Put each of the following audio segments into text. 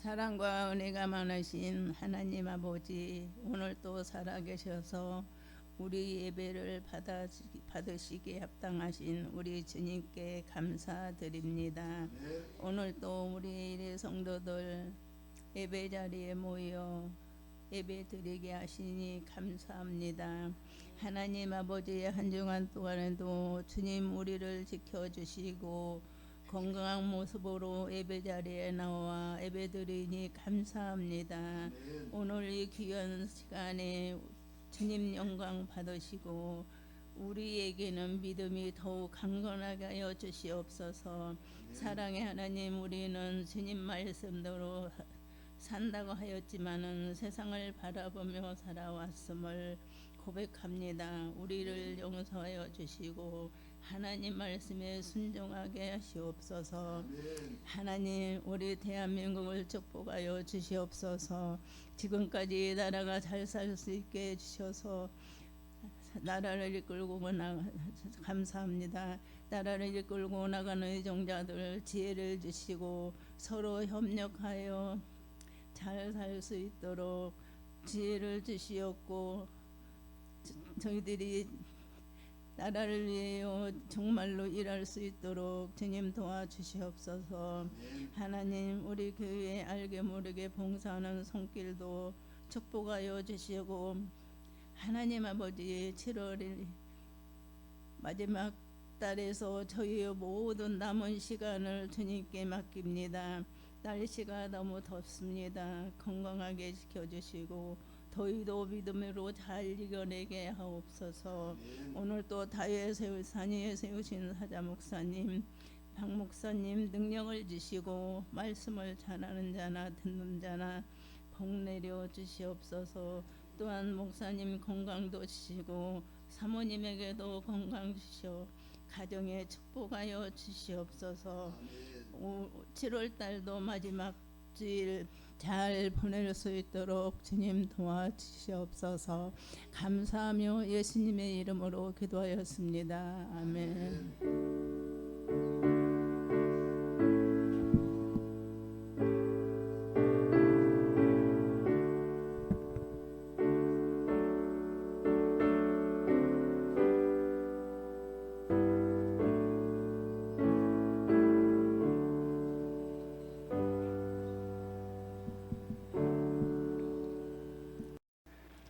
사랑과 은혜가 많으신 하나님 아버지, 오늘 또 살아계셔서 우리 예배를 받으시기에 합당하신 우리 주님께 감사드립니다. 오늘 또 우리 성도들 예배 자리에 모여 예배 드리게 하시니 감사합니다. 하나님 아버지의 한 주간 동안에도 주님 우리를 지켜주시고 건강한 모습으로 예배 자리에 나와 예배 드리니 감사합니다. 오늘 이 귀한 시간에 주님 영광 받으시고 우리에게는 믿음이 더욱 강건하게 하여 주시옵소서. 사랑의 하나님, 우리는 주님 말씀대로 산다고 하였지만은 세상을 바라보며 살아왔음을 고백합니다. 우리를 용서하여 주시고 하나님 말씀에 순종하게 하시옵소서. 하나님, 우리 대한민국을 축복하여 주시옵소서. 지금까지 나라가 잘 살 수 있게 해주셔서 나라를 이끌고 감사합니다. 나라를 이끌고 나가는 종자들 지혜를 주시고 서로 협력하여 잘 살 수 있도록 지혜를 주시옵고, 저희들이 나라를 위하여 정말로 일할 수 있도록 주님 도와주시옵소서. 하나님, 우리 교회에 알게 모르게 봉사하는 손길도 축복하여 주시고, 하나님 아버지 7월 마지막 달에서 저희의 모든 남은 시간을 주님께 맡깁니다. 날씨가 너무 덥습니다. 건강하게 지켜주시고 더위도 믿음으로 잘 이겨내게 하옵소서. 오늘 또 다윗 산위에 세우신 사자 목사님, 박 목사님 능력을 주시고 말씀을 전하는 자나 듣는 자나 복 내려 주시옵소서. 또한 목사님 건강도 주시고 사모님에게도 건강 주시오 가정에 축복하여 주시옵소서. 7월 달도 마지막 주일 잘 보낼 수 있도록 주님 도와주시옵소서. 감사하며 예수님의 이름으로 기도하였습니다. 아멘.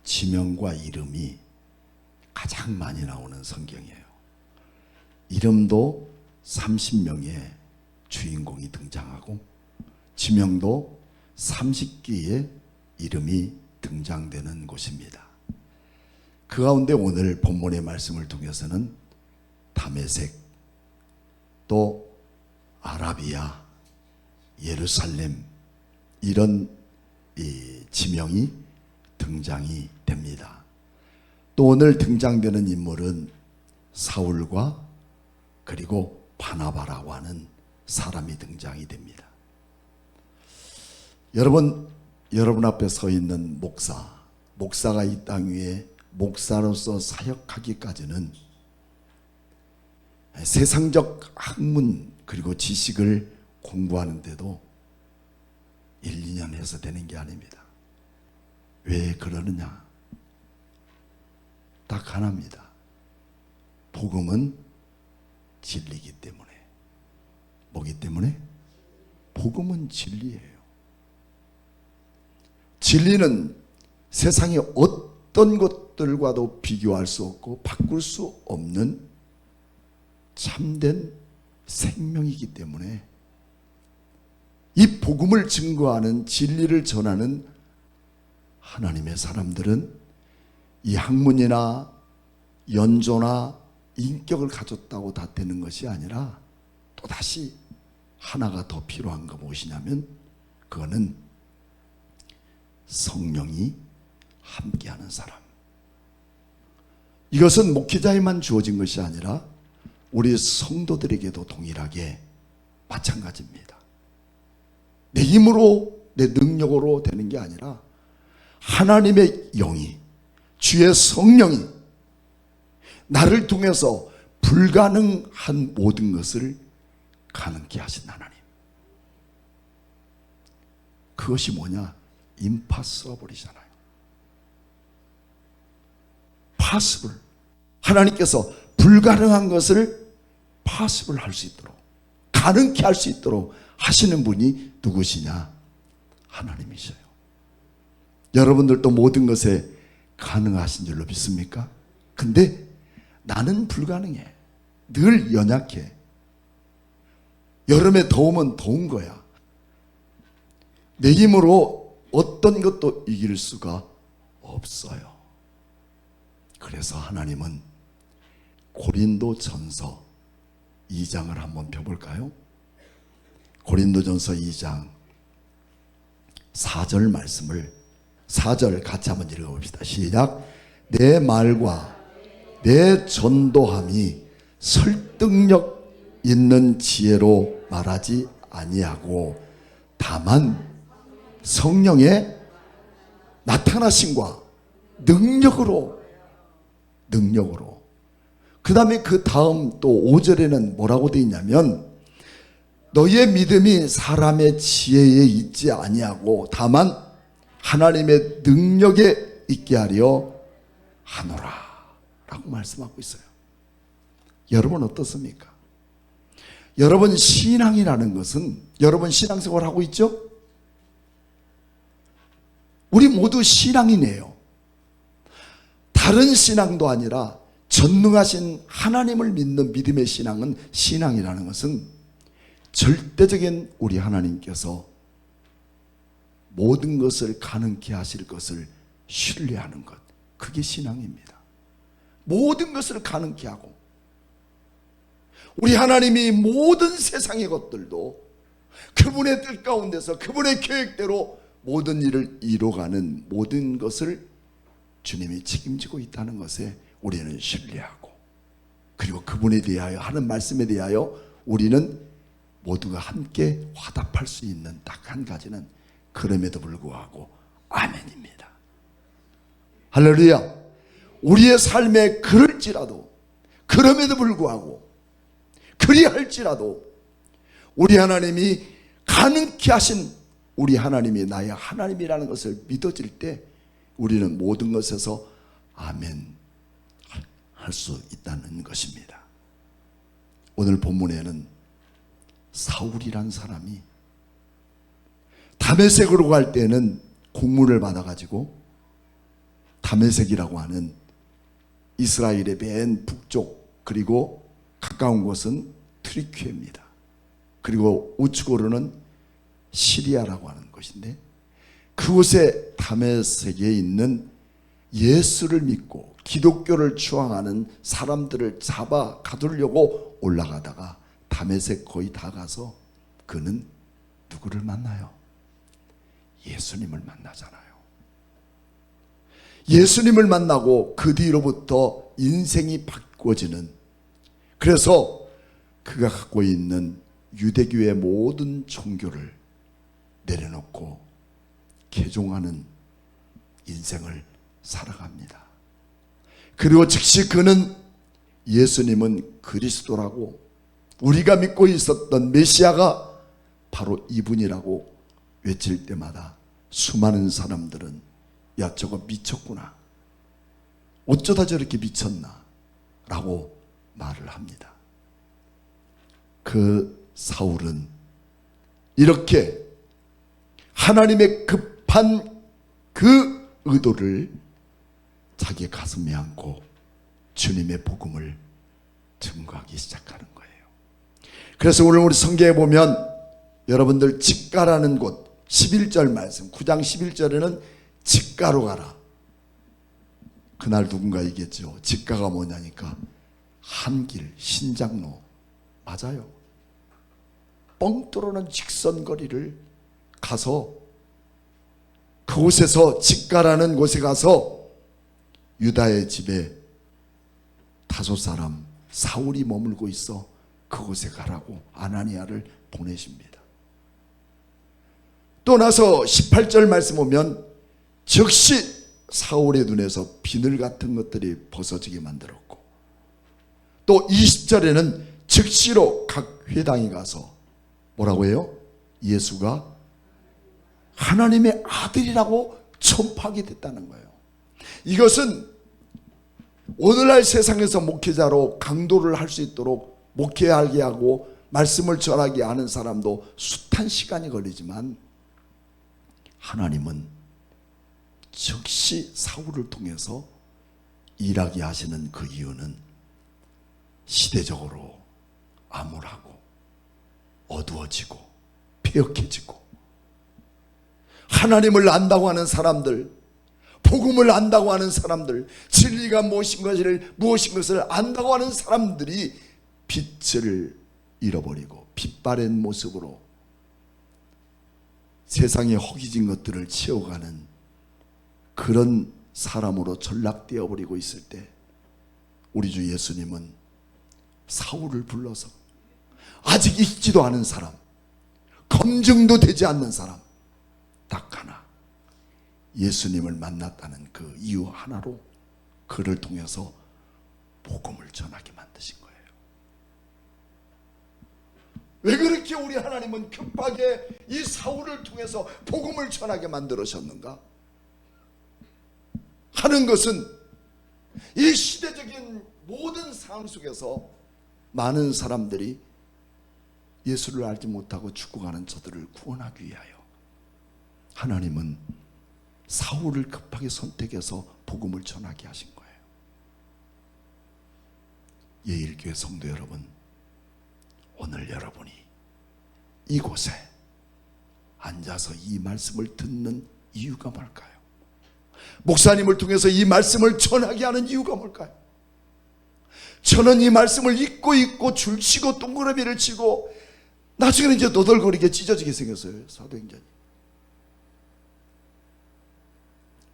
지명과 이름이 가장 많이 나오는 성경이에요. 이름도 30명의 주인공이 등장하고 지명도 30개의 이름이 등장되는 곳입니다. 그 가운데 오늘 본문의 말씀을 통해서는 다메섹, 또 아라비아, 예루살렘 이런 지명이 등장이 됩니다. 또 오늘 등장되는 인물은 사울과 그리고 바나바라고 하는 사람이 등장이 됩니다. 여러분 앞에 서 있는 목사가 이 땅 위에 목사로서 사역하기까지는 세상적 학문 그리고 지식을 공부하는데도 1, 2년 해서 되는 게 아닙니다. 왜 그러느냐? 딱 하나입니다. 복음은 진리이기 때문에. 뭐기 때문에? 복음은 진리예요. 진리는 세상의 어떤 것들과도 비교할 수 없고 바꿀 수 없는 참된 생명이기 때문에 이 복음을 증거하는 진리를 전하는 하나님의 사람들은 이 학문이나 연조나 인격을 가졌다고 다 되는 것이 아니라 또다시 하나가 더 필요한 거 무엇이냐면 그거는 성령이 함께하는 사람. 이것은 목회자에만 주어진 것이 아니라 우리 성도들에게도 동일하게 마찬가지입니다. 내 힘으로 내 능력으로 되는 게 아니라 하나님의 영이 주의 성령이 나를 통해서 불가능한 모든 것을 가능케 하신 하나님. 그것이 뭐냐? 임파서블이잖아요. possible. 하나님께서 불가능한 것을 possible 할 수 있도록, 가능케 할 수 있도록 하시는 분이 누구시냐? 하나님이셔요. 여러분들도 모든 것에 가능하신 줄로 믿습니까? 근데 나는 불가능해. 늘 연약해. 여름에 더우면 더운 거야. 내 힘으로 어떤 것도 이길 수가 없어요. 그래서 하나님은 고린도전서 2장을 한번 펴볼까요? 고린도전서 2장 4절 말씀을 4절 같이 한번 읽어봅시다. 시작. 내 말과 내 전도함이 설득력 있는 지혜로 말하지 아니하고 다만 성령의 나타나심과 능력으로 그 다음에 그 다음 또 5절에는 뭐라고 되어 있냐면 너희의 믿음이 사람의 지혜에 있지 아니하고 다만 하나님의 능력에 있게 하려 하노라 라고 말씀하고 있어요. 여러분 어떻습니까? 여러분 신앙이라는 것은 여러분 신앙생활 하고 있죠? 우리 모두 신앙이네요. 다른 신앙도 아니라 전능하신 하나님을 믿는 믿음의 신앙은 신앙이라는 것은 절대적인 우리 하나님께서 모든 것을 가능케 하실 것을 신뢰하는 것, 그게 신앙입니다. 모든 것을 가능케 하고 우리 하나님이 모든 세상의 것들도 그분의 뜻 가운데서 그분의 계획대로 모든 일을 이뤄가는 모든 것을 주님이 책임지고 있다는 것에 우리는 신뢰하고 그리고 그분에 대하여 하는 말씀에 대하여 우리는 모두가 함께 화답할 수 있는 딱 한 가지는 그럼에도 불구하고 아멘입니다. 할렐루야. 우리의 삶에 그럴지라도 그럼에도 불구하고 그리할지라도 우리 하나님이 가능케 하신 우리 하나님이 나의 하나님이라는 것을 믿어질 때 우리는 모든 것에서 아멘 할 수 있다는 것입니다. 오늘 본문에는 사울이란 사람이 다메섹으로 갈 때는 공문을 받아가지고 다메섹이라고 하는 이스라엘의 맨 북쪽 그리고 가까운 곳은 트리키에입니다. 그리고 우측으로는 시리아라고 하는 곳인데 그곳에 다메섹에 있는 예수를 믿고 기독교를 추앙하는 사람들을 잡아 가두려고 올라가다가 다메섹 거의 다 가서 그는 누구를 만나요? 예수님을 만나잖아요. 예수님을 만나고 그 뒤로부터 인생이 바꿔지는, 그래서 그가 갖고 있는 유대교의 모든 종교를 내려놓고 개종하는 인생을 살아갑니다. 그리고 즉시 그는 예수님은 그리스도라고 우리가 믿고 있었던 메시아가 바로 이분이라고 외칠 때마다 수많은 사람들은 야 저거 미쳤구나, 어쩌다 저렇게 미쳤나 라고 말을 합니다. 그 사울은 이렇게 하나님의 급한 그 의도를 자기 가슴에 안고 주님의 복음을 증거하기 시작하는 거예요. 그래서 오늘 우리 성경에 보면 여러분들 직가라는 곳 11절 말씀 9장 11절에는 직가로 가라. 그날 누군가 얘기했죠. 직가가 뭐냐니까 한길 신장로 맞아요. 뻥 뚫어놓은 직선거리를 가서 그곳에서 직가라는 곳에 가서 유다의 집에 5 사람 사울이 머물고 있어 그곳에 가라고 아나니아를 보내십니다. 또 나서 18절 말씀 보면 즉시 사울의 눈에서 비늘 같은 것들이 벗어지게 만들었고 또 20절에는 즉시로 각 회당에 가서 뭐라고 해요? 예수가 하나님의 아들이라고 전파하게 됐다는 거예요. 이것은 오늘날 세상에서 목회자로 강도를 할 수 있도록 목회하게 하고 말씀을 전하게 하는 사람도 숱한 시간이 걸리지만, 하나님은 즉시 사울을 통해서 일하게 하시는 그 이유는 시대적으로 암울하고 어두워지고 폐역해지고, 하나님을 안다고 하는 사람들, 복음을 안다고 하는 사람들, 진리가 무엇인 것을 안다고 하는 사람들이 빛을 잃어버리고 빛바랜 모습으로 세상에 허기진 것들을 채워가는 그런 사람으로 전락되어 버리고 있을 때, 우리 주 예수님은 사울을 불러서 아직 있지도 않은 사람, 검증도 되지 않는 사람 딱 하나, 예수님을 만났다는 그 이유 하나로 그를 통해서 복음을 전하게 만드신 거예요. 왜 그렇게 우리 하나님은 급하게 이 사울을 통해서 복음을 전하게 만들으셨는가 하는 것은, 이 시대적인 모든 상황 속에서 많은 사람들이 예수를 알지 못하고 죽어가는 저들을 구원하기 위하여 하나님은 사울을 급하게 선택해서 복음을 전하게 하신 거예요. 예일교회 성도 여러분, 오늘 여러분이 이곳에 앉아서 이 말씀을 듣는 이유가 뭘까요? 목사님을 통해서 이 말씀을 전하게 하는 이유가 뭘까요? 저는 이 말씀을 읽고 줄치고 동그라미를 치고 나중에는 이제 너덜거리게 찢어지게 생겼어요, 사도행전이.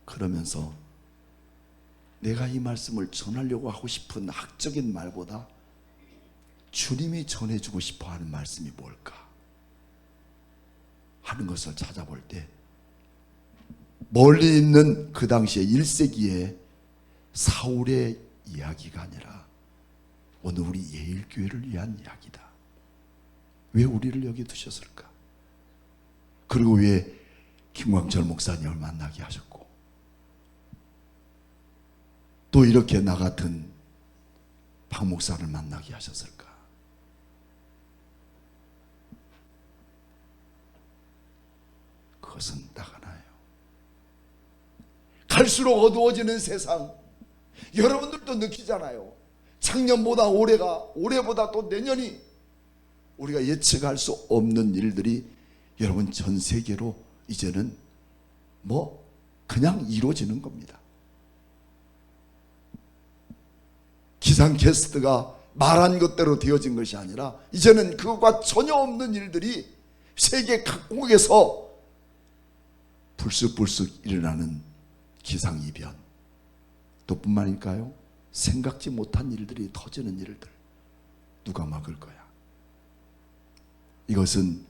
그러면서 내가 이 말씀을 전하려고 하고 싶은 학적인 말보다 주님이 전해주고 싶어 하는 말씀이 뭘까 하는 것을 찾아볼 때, 멀리 있는 그 당시에 1세기의 사울의 이야기가 아니라 오늘 우리 예일교회를 위한 이야기다. 왜 우리를 여기 두셨을까? 그리고 왜 김광철 목사님을 만나게 하셨고, 또 이렇게 나 같은 박 목사를 만나게 하셨을까? 그것은 딱 하나예요. 갈수록 어두워지는 세상, 여러분들도 느끼잖아요. 작년보다 올해보다 또 내년이 우리가 예측할 수 없는 일들이 여러분 전 세계로 이제는 그냥 이루어지는 겁니다. 기상캐스트가 말한 것대로 되어진 것이 아니라 이제는 그것과 전혀 없는 일들이 세계 각국에서 불쑥불쑥 일어나는 기상이변, 또 뿐만일까요? 생각지 못한 일들이 터지는 일들, 누가 막을 거야? 이것은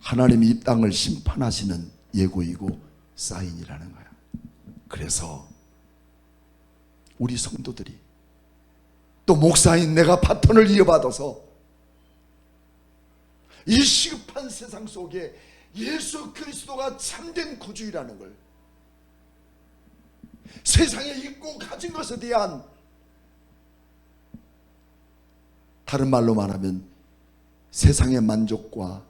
하나님이 이 땅을 심판하시는 예고이고 사인이라는 거야. 그래서 우리 성도들이, 또 목사인 내가 바톤을 이어받아서 이 시급한 세상 속에 예수 그리스도가 참된 구주이라는 걸, 세상에 있고 가진 것에 대한, 다른 말로 말하면 세상의 만족과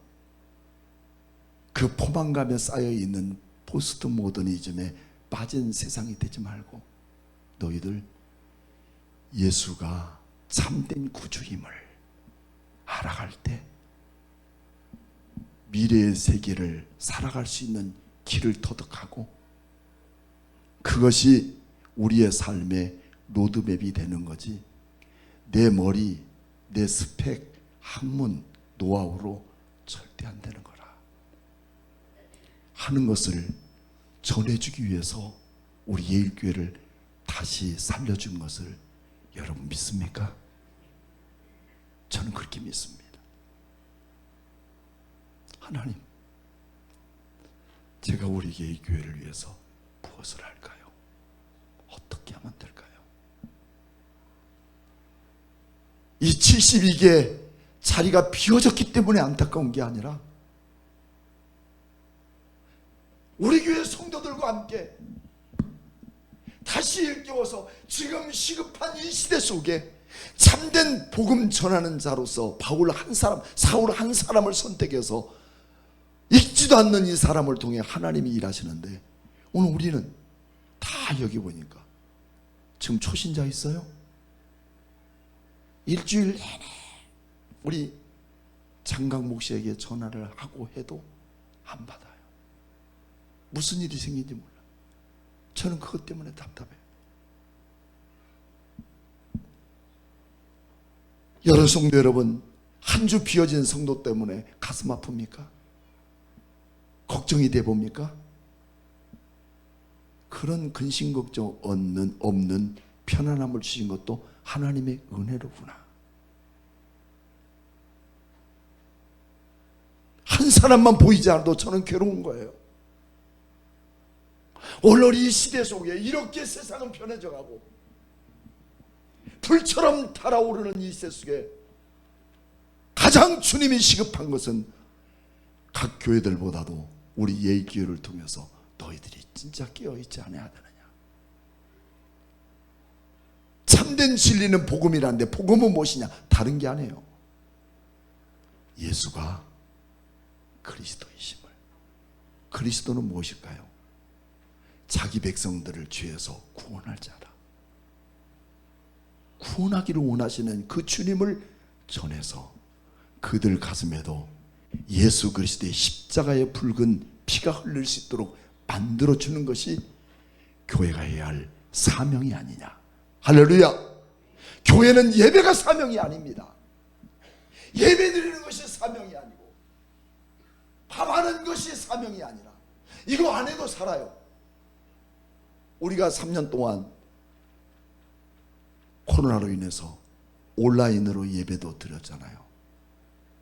그 포만감에 쌓여있는 포스트 모더니즘에 빠진 세상이 되지 말고, 너희들 예수가 참된 구주임을 알아갈 때 미래의 세계를 살아갈 수 있는 길을 터득하고, 그것이 우리의 삶의 로드맵이 되는 거지, 내 머리, 내 스펙, 학문, 노하우로 절대 안 되는 거라 하는 것을 전해주기 위해서 우리 예일교회를 다시 살려준 것을 여러분 믿습니까? 저는 그렇게 믿습니다. 하나님, 제가 우리 예일교회를 위해서 무엇을 할까요? 어떻게 하면 될까요? 이 72개 자리가 비워졌기 때문에 안타까운 게 아니라 우리 교회 성도들과 함께 다시 일깨워서 지금 시급한 이 시대 속에 참된 복음 전하는 자로서 바울 한 사람, 사울 한 사람을 선택해서 읽지도 않는 이 사람을 통해 하나님이 일하시는데, 오늘 우리는 다 여기 보니까 지금 초신자 있어요? 일주일 내내 우리 장강 목사에게 전화를 하고 해도 안 받아요. 무슨 일이 생긴지 몰라. 저는 그것 때문에 답답해요. 여러 성도 여러분, 한 주 비어진 성도 때문에 가슴 아픕니까? 걱정이 돼 봅니까? 그런 근심 걱정 없는 편안함을 주신 것도 하나님의 은혜로구나. 한 사람만 보이지 않아도 저는 괴로운 거예요. 오늘 이 시대 속에 이렇게 세상은 변해져 가고 불처럼 달아오르는 이 시대 속에 가장 주님이 시급한 것은 각 교회들보다도 우리 예일교회를 통해서 너희들이 진짜 깨어있지 않아야 되느냐. 참된 진리는 복음이라는데 복음은 무엇이냐? 다른 게 아니에요. 예수가 그리스도이심을. 그리스도는 무엇일까요? 자기 백성들을 죄에서 구원할 자다. 구원하기를 원하시는 그 주님을 전해서 그들 가슴에도 예수 그리스도의 십자가의 붉은 피가 흘릴 수 있도록 만들어주는 것이 교회가 해야 할 사명이 아니냐. 할렐루야. 교회는 예배가 사명이 아닙니다. 예배 드리는 것이 사명이 아니고 밥하는 것이 사명이 아니라 이거 안 해도 살아요. 우리가 3년 동안 코로나로 인해서 온라인으로 예배도 드렸잖아요.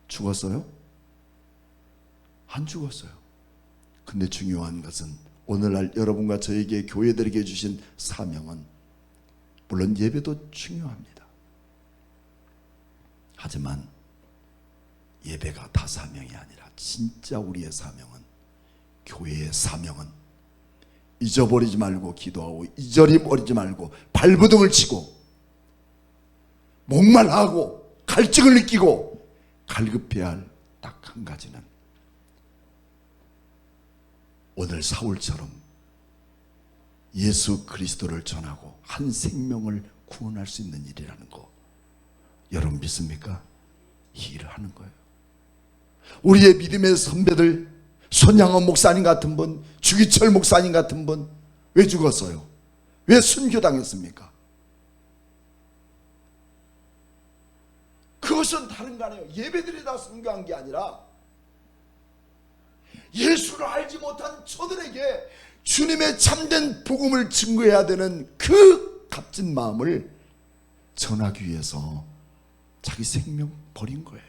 죽었어요? 안 죽었어요. 근데 중요한 것은 오늘날 여러분과 저에게 교회들에게 주신 사명은 물론 예배도 중요합니다. 하지만 예배가 다 사명이 아니라 진짜 우리의 사명은, 교회의 사명은 잊어버리지 말고 기도하고 잊어버리지 말고 발버둥을 치고 목말라하고 갈증을 느끼고 갈급해야 할 딱 한 가지는 오늘 사울처럼 예수 그리스도를 전하고 한 생명을 구원할 수 있는 일이라는 거, 여러분 믿습니까? 이 일을 하는 거예요. 우리의 믿음의 선배들, 손양원 목사님 같은 분, 주기철 목사님 같은 분 왜 죽었어요? 왜 순교당했습니까? 그것은 다른 거 아니에요. 예배들이 다 순교한 게 아니라 예수를 알지 못한 저들에게 주님의 참된 복음을 증거해야 되는 그 값진 마음을 전하기 위해서 자기 생명 버린 거예요.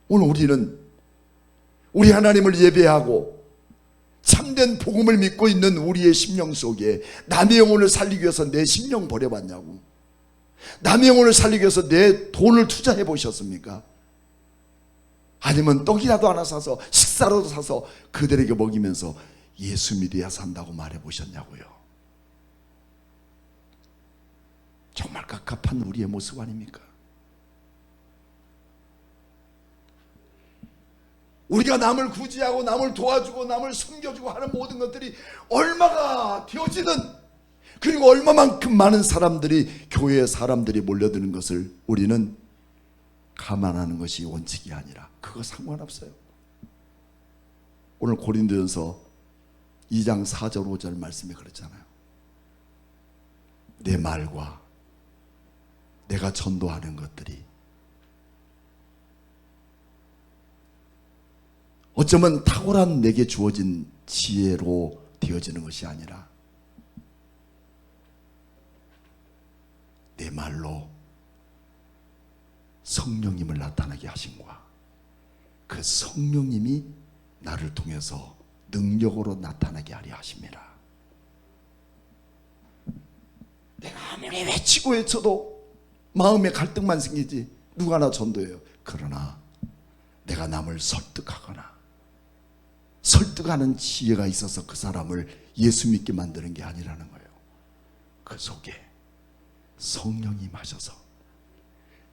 오늘 우리는 우리 하나님을 예배하고 참된 복음을 믿고 있는 우리의 심령 속에 남의 영혼을 살리기 위해서 내 심령 버려봤냐고. 남의 영혼을 살리기 위해서 내 돈을 투자해 보셨습니까? 아니면 떡이라도 하나 사서 식사라도 사서 그들에게 먹이면서 예수 믿어야 산다고 말해 보셨냐고요. 정말 갑갑한 우리의 모습 아닙니까? 우리가 남을 구제하고 남을 도와주고 남을 섬겨주고 하는 모든 것들이 얼마가 되어지든, 그리고 얼마만큼 많은 사람들이, 교회의 사람들이 몰려드는 것을 우리는 감안하는 것이 원칙이 아니라 그거 상관없어요. 오늘 고린도전서 2장 4절 5절 말씀에 그렇잖아요. 내 말과 내가 전도하는 것들이 어쩌면 탁월한 내게 주어진 지혜로 되어지는 것이 아니라 내 말로 성령님을 나타나게 하신과 그 성령님이 나를 통해서 능력으로 나타나게 하려 하십니다. 내가 아무리 외치고 외쳐도 마음에 갈등만 생기지 누가 나 전도해요. 그러나 내가 남을 설득하거나 설득하는 지혜가 있어서 그 사람을 예수 믿게 만드는 게 아니라는 거예요. 그 속에 성령이 임하셔서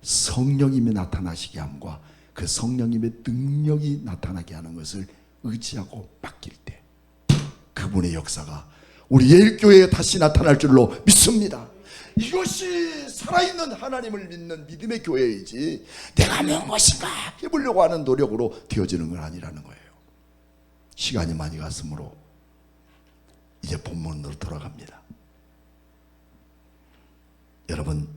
성령님이 나타나시게 함과 그 성령님의 능력이 나타나게 하는 것을 의지하고 맡길 때 그분의 역사가 우리 예일교회에 다시 나타날 줄로 믿습니다. 이것이 살아있는 하나님을 믿는 믿음의 교회이지 내가 무엇인가 해보려고 하는 노력으로 되어지는 건 아니라는 거예요. 시간이 많이 갔으므로 이제 본문으로 돌아갑니다. 여러분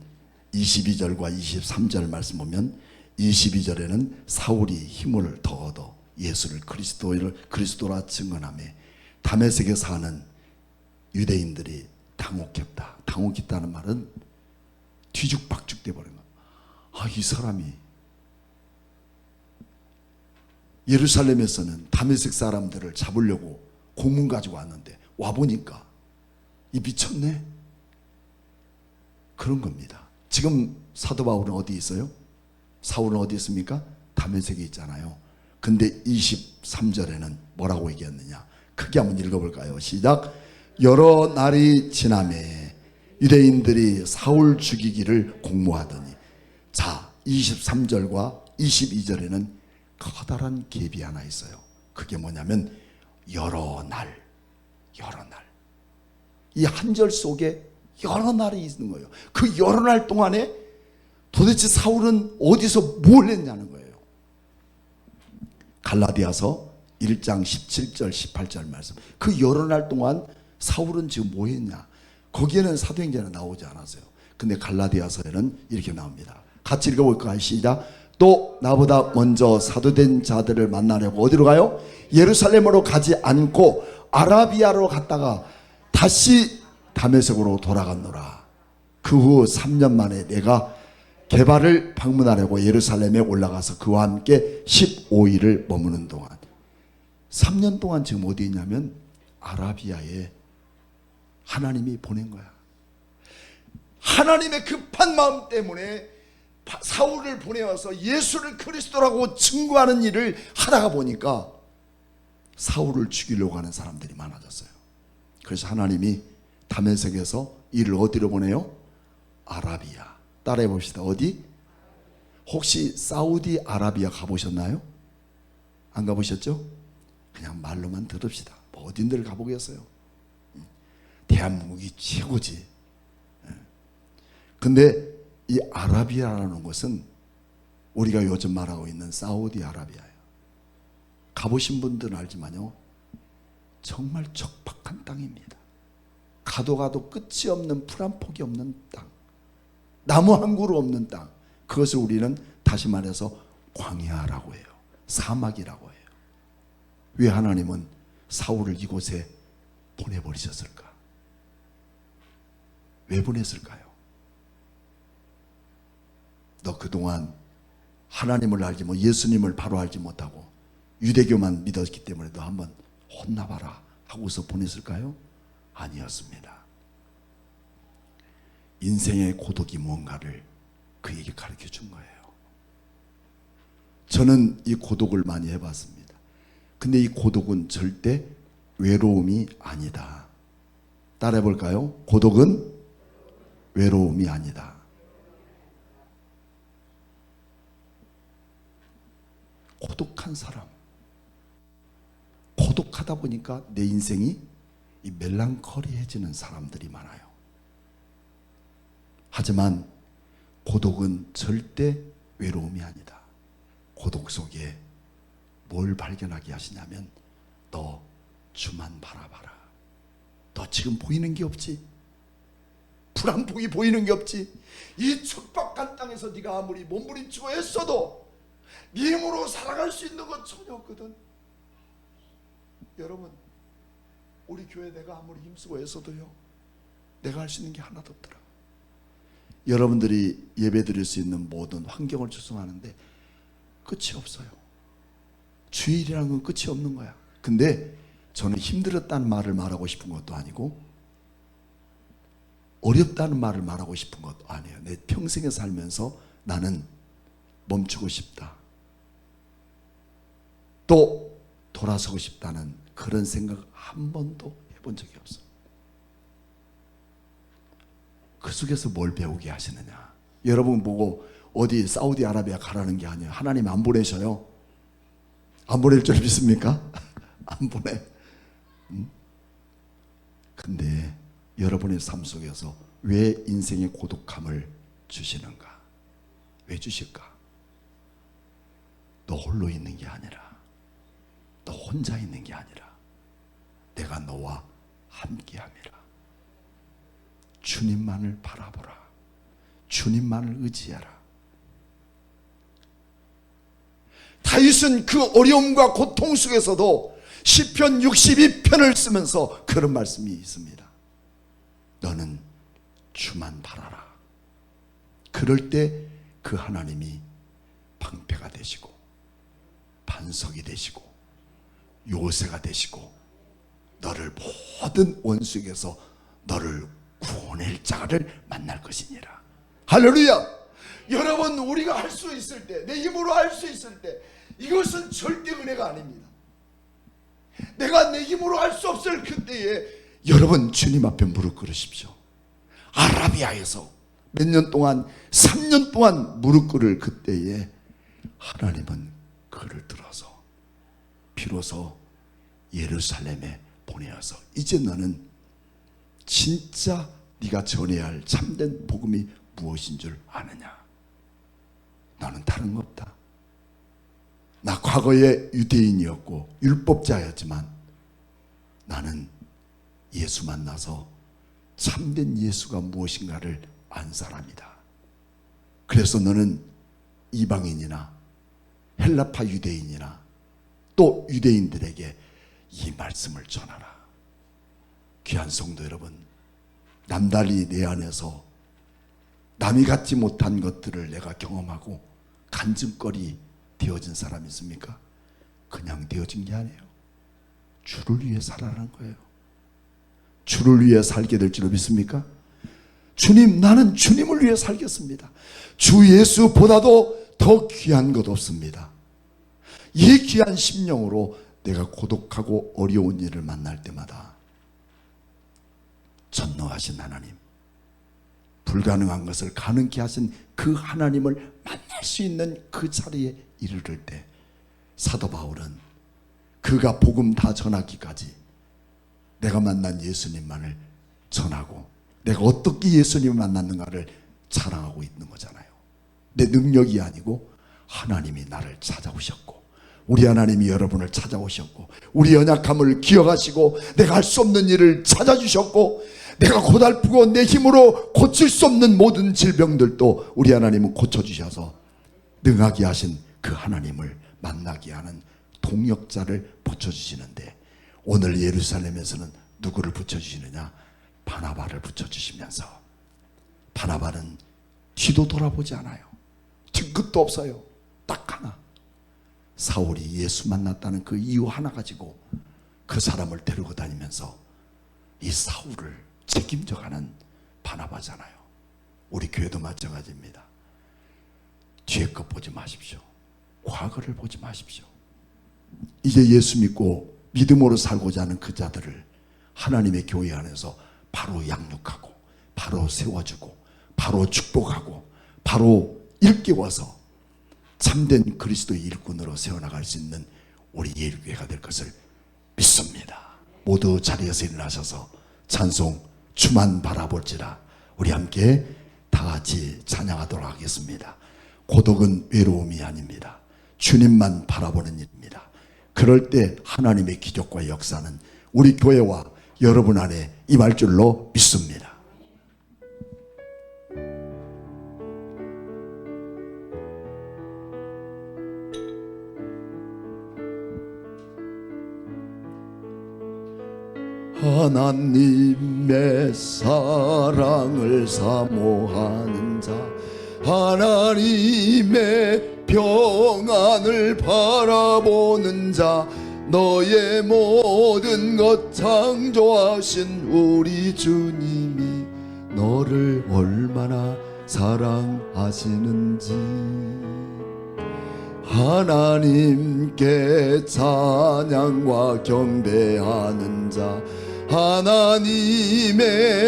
22절과 23절 말씀 보면 22절에는 사울이 힘을 더 얻어 예수를 그리스도라 증언하며 다메섹에 사는 유대인들이 당혹했다. 당혹했다는 말은 뒤죽박죽 돼버린 거야. 이 사람이 예루살렘에서는 다메섹 사람들을 잡으려고 공문 가지고 왔는데 와보니까 이 미쳤네. 그런 겁니다. 지금 사도 바울은 어디 있어요? 사울은 어디 있습니까? 다메섹에 있잖아요. 근데 23절에는 뭐라고 얘기했느냐? 크게 한번 읽어볼까요? 시작. 여러 날이 지나매 유대인들이 사울 죽이기를 공모하더니. 자, 23절과 22절에는 커다란 갭이 하나 있어요. 그게 뭐냐면 여러 날. 이 한 절 속에 여러 날이 있는 거예요. 그 여러 날 동안에 도대체 사울은 어디서 뭘 했냐는 거예요. 갈라디아서 1장 17절 18절 말씀. 그 여러 날 동안 사울은 지금 뭐 했냐? 거기에는 사도행전에 나오지 않았어요. 근데 갈라디아서에는 이렇게 나옵니다. 같이 읽어볼까요? 시작. 또 나보다 먼저 사도된 자들을 만나려고 어디로 가요? 예루살렘으로 가지 않고 아라비아로 갔다가 다시 다메섹으로 돌아갔노라. 그 후 3년 만에 내가 게바를 방문하려고 예루살렘에 올라가서 그와 함께 15일을 머무는 동안 3년 동안 지금 어디 있냐면 아라비아에 하나님이 보낸 거야. 하나님의 급한 마음 때문에 사울을 보내어서 예수를 그리스도라고 증거하는 일을 하다가 보니까 사울을 죽이려고 하는 사람들이 많아졌어요. 그래서 하나님이 다메섹에서 이를 어디로 보내요? 아라비아. 따라해 봅시다. 어디? 혹시 사우디 아라비아 가보셨나요? 안 가보셨죠? 그냥 말로만 들읍시다. 뭐 어딘들 가보겠어요? 대한민국이 최고지. 근데 이 아라비아라는 것은 우리가 요즘 말하고 있는 사우디 아라비아예요. 가보신 분들은 알지만요, 정말 척박한 땅입니다. 가도 끝이 없는, 풀 한 폭이 없는 땅, 나무 한 그루 없는 땅. 그것을 우리는 다시 말해서 광야라고 해요. 사막이라고 해요. 왜 하나님은 사울을 이곳에 보내버리셨을까? 왜 보냈을까요? 너 그동안 하나님을 알지 못, 예수님을 바로 알지 못하고 유대교만 믿었기 때문에 너 한번 혼나봐라 하고서 보냈을까요? 아니었습니다. 인생의 고독이 뭔가를 그에게 가르쳐 준 거예요. 저는 이 고독을 많이 해봤습니다. 근데 이 고독은 절대 외로움이 아니다. 따라해 볼까요? 고독은 외로움이 아니다. 고독한 사람, 고독하다 보니까 내 인생이 이 멜랑콜리해지는 사람들이 많아요. 하지만 고독은 절대 외로움이 아니다. 고독 속에 뭘 발견하게 하시냐면, 너 주만 바라봐라. 너 지금 보이는 게 없지? 불 한 폭이 보이는 게 없지? 이 척박한 땅에서 네가 아무리 몸부림치고 애써도 네 힘으로 살아갈 수 있는 건 전혀 없거든. 여러분, 우리 교회 내가 아무리 힘쓰고 애써도요, 내가 할 수 있는 게 하나도 없더라. 여러분들이 예배 드릴 수 있는 모든 환경을 조성하는데 끝이 없어요. 주일이라는 건 끝이 없는 거야. 근데 저는 힘들었다는 말을 말하고 싶은 것도 아니고 어렵다는 말을 말하고 싶은 것도 아니에요. 내 평생에 살면서 나는 멈추고 싶다. 또 돌아서고 싶다는 그런 생각 한 번도 해본 적이 없어. 그 속에서 뭘 배우게 하시느냐? 여러분 보고 어디 사우디아라비아 가라는 게 아니에요. 하나님 안 보내셔요. 안 보낼 줄 믿습니까? 안 보내. 근데 여러분의 삶 속에서 왜 인생의 고독함을 주시는가? 왜 주실까? 너 홀로 있는 게 아니라, 너 혼자 있는 게 아니라 내가 너와 함께함이라. 주님만을 바라보라. 주님만을 의지하라. 다윗은 그 어려움과 고통 속에서도 시편 62편을 쓰면서 그런 말씀이 있습니다. 너는 주만 바라라. 그럴 때 그 하나님이 방패가 되시고 반석이 되시고 요새가 되시고 너를 모든 원수에게서 너를 구원할 자를 만날 것이니라. 할렐루야. 여러분, 우리가 할 수 있을 때, 내 힘으로 할 수 있을 때, 이것은 절대 은혜가 아닙니다. 내가 내 힘으로 할 수 없을 그때에 여러분 주님 앞에 무릎 꿇으십시오. 아라비아에서 몇 년 동안, 3년 동안 무릎 꿇을 그때에 하나님은 그를 들어서 비로소 예루살렘에 보내어서 이제 너는 진짜 네가 전해야 할 참된 복음이 무엇인 줄 아느냐? 너는 다른 거 없다. 나 과거에 유대인이었고 율법자였지만 나는 예수 만나서 참된 예수가 무엇인가를 안 사람이다. 그래서 너는 이방인이나 헬라파 유대인이나 또 유대인들에게 이 말씀을 전하라. 귀한 성도 여러분, 남달리 내 안에서 남이 갖지 못한 것들을 내가 경험하고 간증거리 되어진 사람이 있습니까? 그냥 되어진 게 아니에요. 주를 위해 살아라는 거예요. 주를 위해 살게 될 줄 믿습니까? 주님, 나는 주님을 위해 살겠습니다. 주 예수보다도 더 귀한 것 없습니다. 이 귀한 심령으로 내가 고독하고 어려운 일을 만날 때마다 전능하신 하나님, 불가능한 것을 가능케 하신 그 하나님을 만날 수 있는 그 자리에 이르를 때 사도 바울은 그가 복음 다 전하기까지 내가 만난 예수님만을 전하고 내가 어떻게 예수님을 만났는가를 자랑하고 있는 거잖아요. 내 능력이 아니고 하나님이 나를 찾아오셨고 우리 하나님이 여러분을 찾아오셨고 우리 연약함을 기억하시고 내가 할 수 없는 일을 찾아주셨고 내가 고달프고 내 힘으로 고칠 수 없는 모든 질병들도 우리 하나님은 고쳐주셔서 능하게 하신 그 하나님을 만나게 하는 동역자를 붙여주시는데 오늘 예루살렘에서는 누구를 붙여주시느냐? 바나바를 붙여주시면서 바나바는 뒤도 돌아보지 않아요. 뒤끝도 없어요. 딱 하나. 사울이 예수 만났다는 그 이유 하나 가지고 그 사람을 데리고 다니면서 이 사울을 책임져가는 바나바잖아요. 우리 교회도 마찬가지입니다. 뒤에 것 보지 마십시오. 과거를 보지 마십시오. 이제 예수 믿고 믿음으로 살고자 하는 그 자들을 하나님의 교회 안에서 바로 양육하고 바로 세워주고 바로 축복하고 바로 일깨워서 참된 그리스도의 일꾼으로 세워나갈 수 있는 우리 예일교회가 될 것을 믿습니다. 모두 자리에서 일어나셔서 찬송 주만 바라볼지라 우리 함께 다 같이 찬양하도록 하겠습니다. 고독은 외로움이 아닙니다. 주님만 바라보는 일입니다. 그럴 때 하나님의 기적과 역사는 우리 교회와 여러분 안에 임할 줄로 믿습니다. 하나님의 사랑을 사모하는 자 하나님의 평안을 바라보는 자 너의 모든 것 창조하신 우리 주님이 너를 얼마나 사랑하시는지 하나님께 찬양과 경배하는 자, 하나님의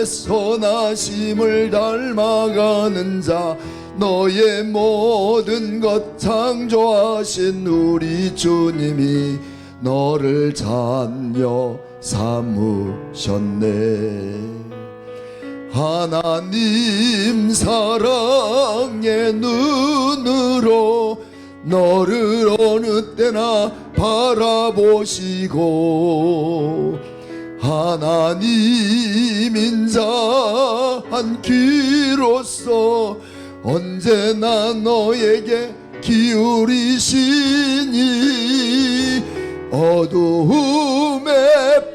선하심을 닮아가는 자, 너의 모든 것 창조하신 우리 주님이 너를 자녀 삼으셨네. 하나님 사랑의 눈으로 너를 어느 때나 바라보시고, 하나님 인자한 귀로서 언제나 너에게 기울이시니 어두움에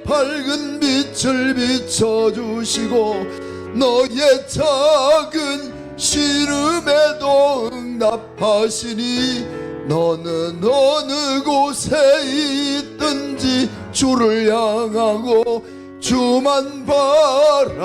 밝은 빛을 비춰주시고 너의 작은 신음에도 응답하시니 너는 어느 곳에 있든지 주를 향하고 주만 바라보라.